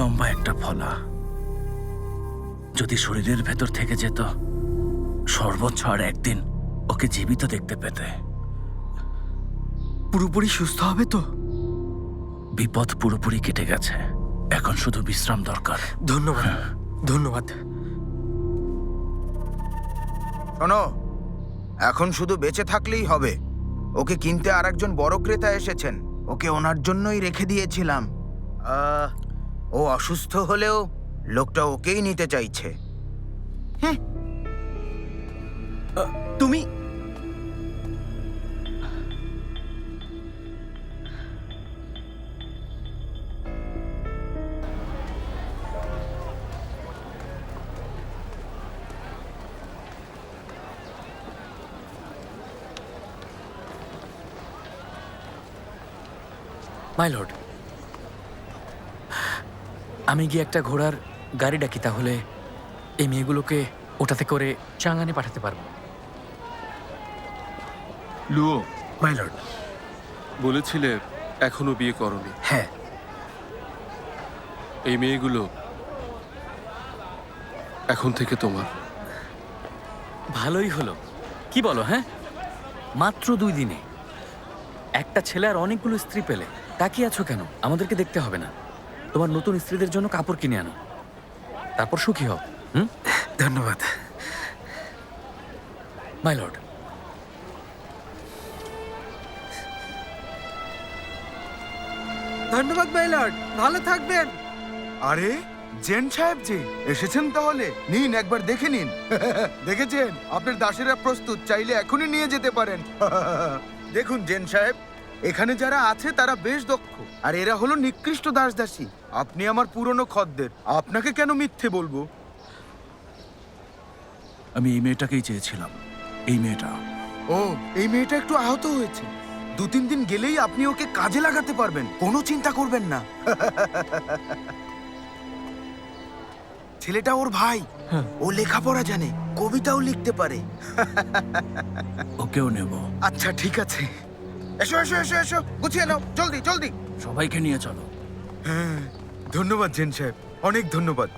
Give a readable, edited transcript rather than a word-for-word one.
লম্বা একটা ফলা। যদি শরীরের ভেতর থেকে যেত, সর্বোচ্চ আর একদিন ওকে জীবিত দেখতে পেতে। পুরোপুরি সুস্থ হবে তো? বিপদ পুরোপুরি কেটে গেছে, এখন শুধু বিশ্রাম দরকার। ধন্যবাদ, ধন্যবাদ। শোনো, এখন শুধু বেঁচে থাকলেই হবে। ওকে কিনতে আরেকজন বড় ক্রেতা এসেছেন। ওকে ওনার জন্যই রেখে দিয়েছিলাম। ও অসুস্থ হলেও লোকটা ওকেই নিতে চাইছে। তুমি মাই লর্ড, আমি গিয়ে একটা ঘোড়ার গাড়ি ডাকি, তাহলে এই মেয়েগুলোকে ওটাতে করে চাঙ্গানে পাঠাতে পারবো। Luo, my lord. বলেছিলে এখনো বিয়ে করনি। হ্যাঁ, এই মেয়েগুলো এখন থেকে তোমার। ভালোই হলো। কি বলো? হ্যাঁ, মাত্র 2 দিনে একটা ছেলে আর অনেকগুলো স্ত্রী পেলে। তাকিয়ে আছো কেন? আমাদেরকে দেখতে হবে না? তোমার নতুন স্ত্রীদের জন্য কাপড় কিনে আনো, তারপর সুখী হও। ধন্যবাদ। My lord. ধন্যবাদ মাই লর্ড, ভালো থাকবেন। আরে জেন সাহেব জি এসেছেন তাহলে? নিন, একবার দেখে নিন। দেখেছেন, আপনার দাসেরা প্রস্তুত, চাইলে এখনই নিয়ে যেতে পারেন। দেখুন জেন সাহেব, এখানে যারা আছে তারা বেশ দক্ষ, আর এরা হলো নিকৃষ্ট দাসদাসী। আপনি আমার পুরনো খদ্দের, আপনাকে কেন মিথ্যে বলবো? আমি এই মেয়েটাকেই চেয়েছিলাম, এই মেয়েটা। ও, এই মেয়েটা একটু আহত হয়েছে। 2-3 দিন গেলেই আপনি ওকে কাজে লাগাতে পারবেন, কোনো চিন্তা করবেন না। ছেলেটা ওর ভাই, ও লেখাপড়া জানে, কবিতাও লিখতে পারে। ওকেও নেব। আচ্ছা ঠিক আছে, এসো এসো এসো এসো, গুছিয়ে নাও, জলদি জলদি। সবাইকে নিয়ে চলো। হ্যাঁ, ধন্যবাদ জেন সাহেব, অনেক ধন্যবাদ।